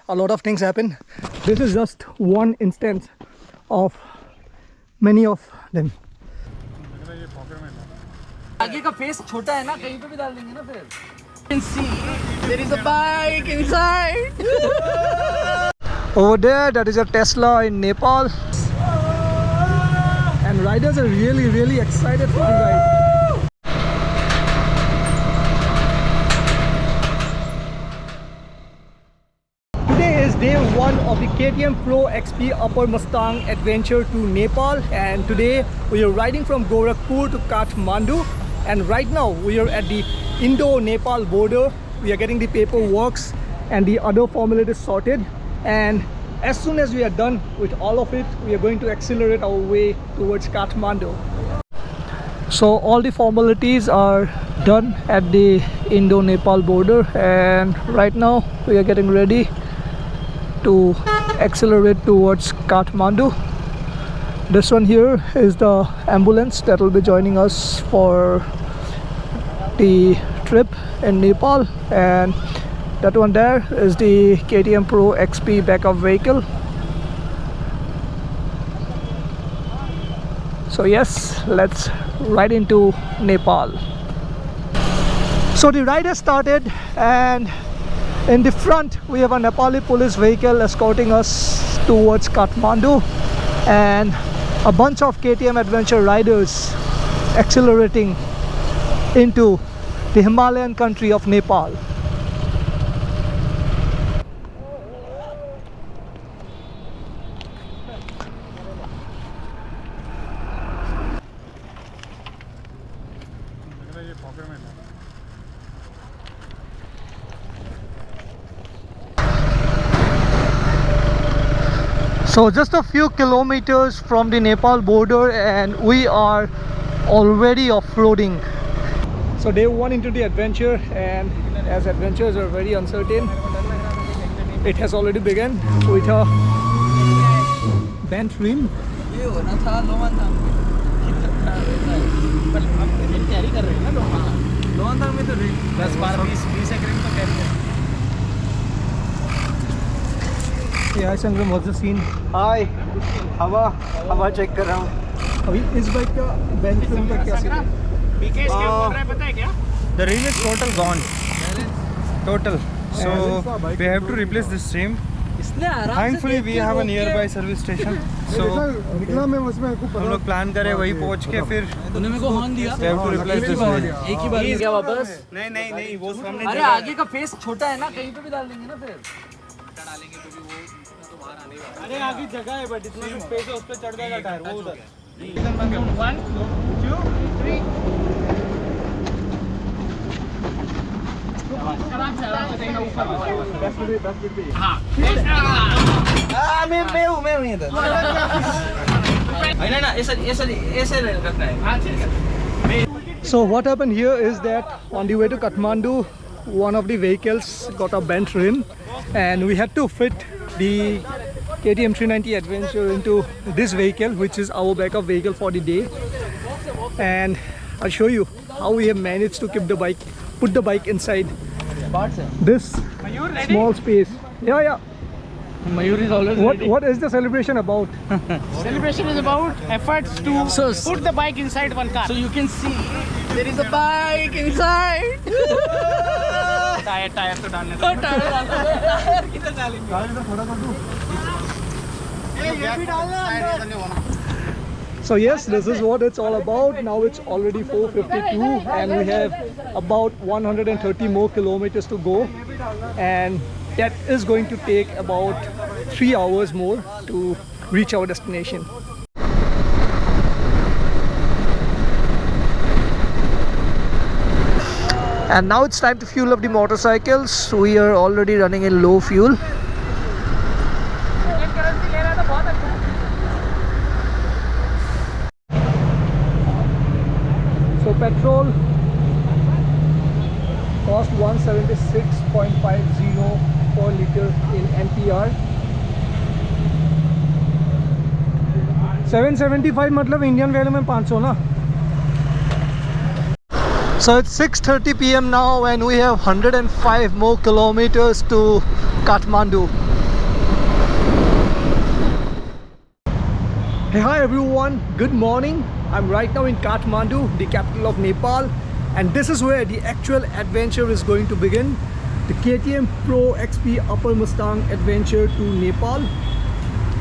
a lot of things happen. This is just one instance of many of them. आगे का face छोटा है ना, कहीं पे भी डाल देंगे ना फिर. You can see there is a bike inside. Over there, that is a Tesla in Nepal. And riders are really excited for the ride. Today is day one of the KTM ProXP Upper Mustang adventure to Nepal, and today we are riding from Gorakhpur to Kathmandu, and right now we are at the Indo-Nepal border. We are getting the paperwork and the other formalities sorted, and as soon as we are done with all of it, we are going to accelerate our way towards Kathmandu. So all the formalities are done at the Indo-Nepal border, and right now we are getting ready to accelerate towards Kathmandu. This one here is the ambulance that will be joining us for the trip in Nepal, and that one there is the KTM ProXP backup vehicle. So yes, let's ride into Nepal. So the ride has started, and in the front we have a Nepali police vehicle escorting us towards Kathmandu, and a bunch of KTM adventure riders accelerating into the Himalayan country of Nepal. So just a few kilometers from the Nepal border and we are already off-roading. So day one into the adventure, and as adventures are very uncertain, it has already begun with a bent rim. ये होना था लो मंथांग. पर हम carry कर रहे हैं ना लो मंथांग में तो 10-12-20 सेकंड तो कैरी है. Yeah, Sangram, what's the scene? हाय हवा चेक कर रहा हूँ. अभी इस बाइक का बेंच rim का क्या सीन है? बीकेएस क्या बोल रहा है पता है क्या? The rim is total gone. Total. So we have to replace this rim. इसने आराम से. Thankfully we have a nearby service station. So निकला मैं उसमें हम लोग प्लान करें वहीं पहुँच के फिर तूने मेरे को हॉर्न दिया. we have to replace this rim. एक ही बार में क्या वापस? नहीं वो सामने. अरे आगे का फेस छोटा है ना, कहीं पे भी डाल देंगे ना फिर. डालेंगे तो भी वो तो बाहर आने वाला. अरे आगे जगह है बट इतना स्पेस है, उस पे चढ़ जाएगा टायर वो उधर. 1 2 3. आराम से कहीं ना ऊपर. हाँ. मैं हूँ इधर. ना ऐसे रखना है. So what happened here is that on the way to Kathmandu, one of the vehicles got a bent rim, and we had to fit the KTM 390 Adventure into this vehicle, which is our backup vehicle for the day. And I'll show you how we have managed to keep the bike, put the bike inside this small space. Yeah. Mayur is always ready. What is the celebration about? Celebration is about efforts to put the bike inside one car. So you can see there is a bike inside. Tyre तो डालने tyre कितना डालेंगे? So yes, this is what it's all about. Now it's already 4:52 and we have about 130 more kilometers to go, and that is going to take about 3 hours more to reach our destination. And now it's time to fuel up the motorcycles. We are already running in low fuel. So petrol cost 176.50 per liter in NPR. 775 मतलब Indian value में 500 ना. So it's 6:30 PM now and we have 105 more kilometers to Kathmandu. Hey, hi everyone, good morning. I'm right now in Kathmandu, the capital of Nepal, and this is where the actual adventure is going to begin. The KTM ProXP Upper Mustang adventure to Nepal.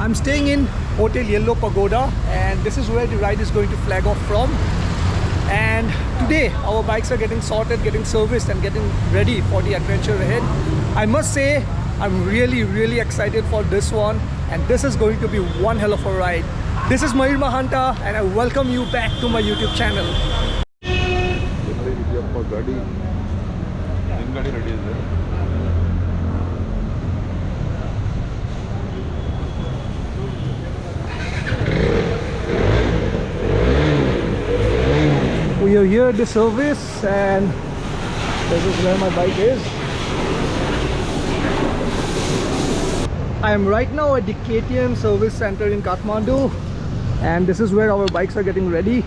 I'm staying in Hotel Yellow Pagoda, and this is where the ride is going to flag off from. And today our bikes are getting sorted, getting serviced and getting ready for the adventure ahead. I must say I'm really excited for this one, and this is going to be one hell of a ride. This is Mayur Mahanta, and I welcome you back to my YouTube channel. We are here at the service, and this is where my bike is. I am right now at the KTM service center in Kathmandu, and this is where our bikes are getting ready.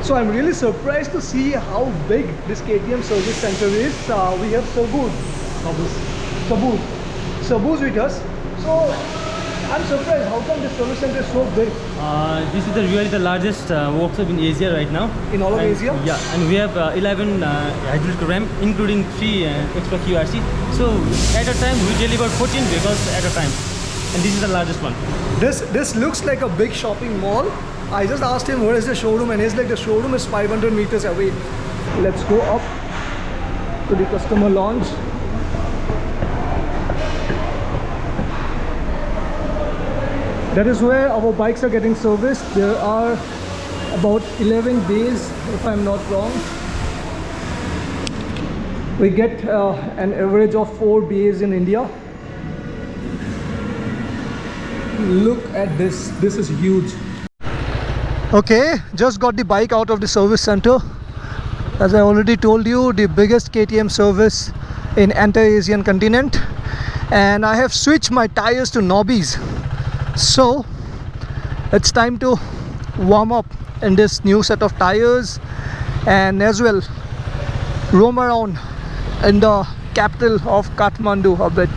So I'm really surprised to see how big this KTM service center is. We have Sabuz with us. So I'm surprised, how come this service center is so big? This is really the largest workshop in Asia right now. In all of Asia? Yeah, and we have 11 hydraulic ram, including 3 extra QRC. So at a time we deliver 14 vehicles at a time, and this is the largest one. This looks like a big shopping mall. I just asked him where is the showroom, and he's like, the showroom is 500 meters away. Let's go up to the customer lounge. That is where our bikes are getting serviced. There are about 11 bays, if I'm not wrong. We get an average of 4 bays in India. Look at this. This is huge. Okay, just got the bike out of the service center. As I already told you, the biggest KTM service in entire Asian continent. And I have switched my tires to knobbies. So it's time to warm up in this new set of tires, and as well roam around in the capital of Kathmandu a bit.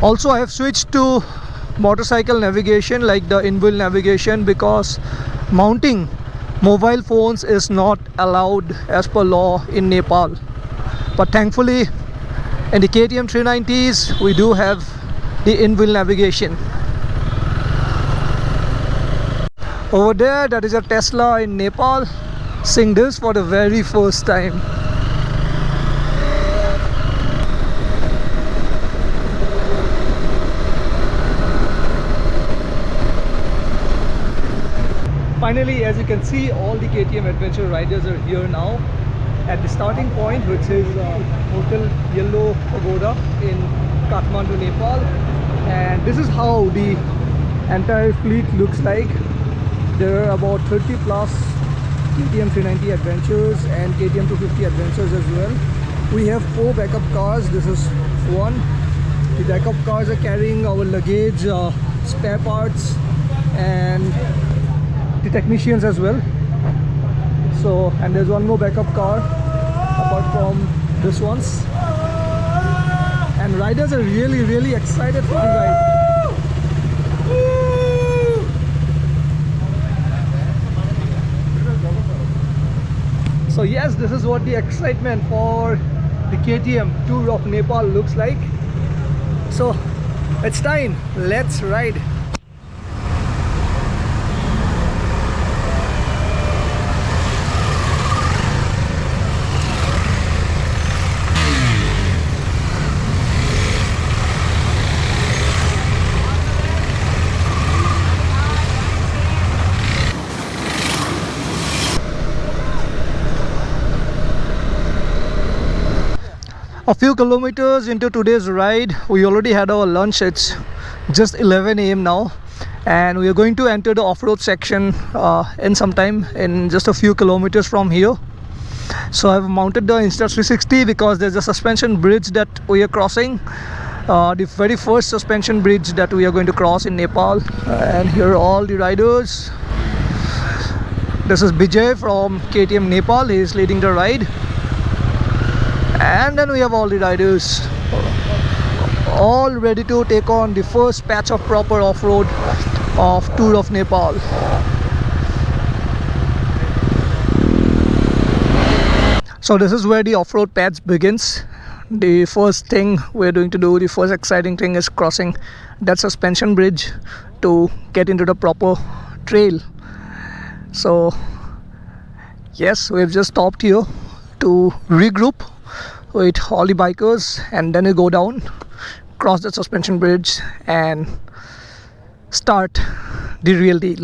Also, I have switched to motorcycle navigation, like the in-wheel navigation, because mounting mobile phones is not allowed as per law in Nepal. But thankfully in the KTM 390s we do have the in-wheel navigation. Over there, that is a Tesla in Nepal, seeing this for the very first time. Finally, as you can see, all the KTM adventure riders are here now at the starting point, which is Hotel Yellow Pagoda in Kathmandu, Nepal. And this is how the entire fleet looks like. There are about 30 plus KTM 390 adventures and KTM 250 adventures as well. We have 4 backup cars. This is one. The backup cars are carrying our luggage, spare parts, and the technicians as well. So, and there's one more backup car apart from this ones, and riders are really excited for the ride. So yes, this is what the excitement for the KTM tour of Nepal looks like. So it's time, let's ride. A few kilometers into today's ride, we already had our lunch. It's just 11 AM now, and we are going to enter the off-road section in some time, in just a few kilometers from here. So I've mounted the Insta360 because there's a suspension bridge that we are crossing, the very first suspension bridge that we are going to cross in Nepal. And here are all the riders. This is Bijay from KTM Nepal. He is leading the ride. And then we have all the riders all ready to take on the first patch of proper off-road of Tour of Nepal. So this is where the off-road patch begins. The first thing we're going to do, the first exciting thing, is crossing that suspension bridge to get into the proper trail. So yes, we've just stopped here to regroup with all the bikers, and then we go down, cross the suspension bridge and start the real deal.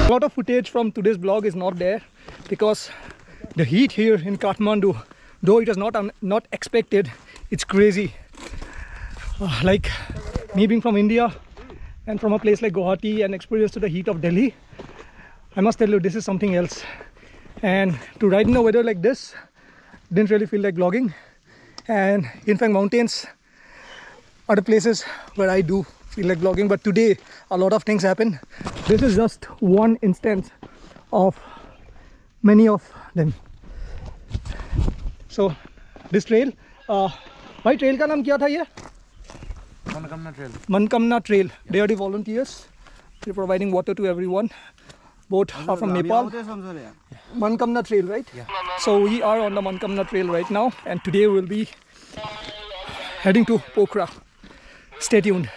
A lot of footage from today's vlog is not there because the heat here in Kathmandu, though it is not expected, it's crazy. Like me being from India and from a place like Guwahati and experienced to the heat of Delhi, I must tell you, this is something else. And to ride in a weather like this didn't really feel like vlogging. And in fact, mountains are the places where I do feel like vlogging, but today a lot of things happen. This is just one instance of many of them. So this trail, भाई trail का नाम क्या था ये? Mankamana Trail. Mankamana Trail. They are the volunteers. They're providing water to everyone. Both are from Nepal. Mankamana Trail, right? Yeah. So we are on the Mankamana Trail right now, and today we'll be heading to Pokhara. Stay tuned.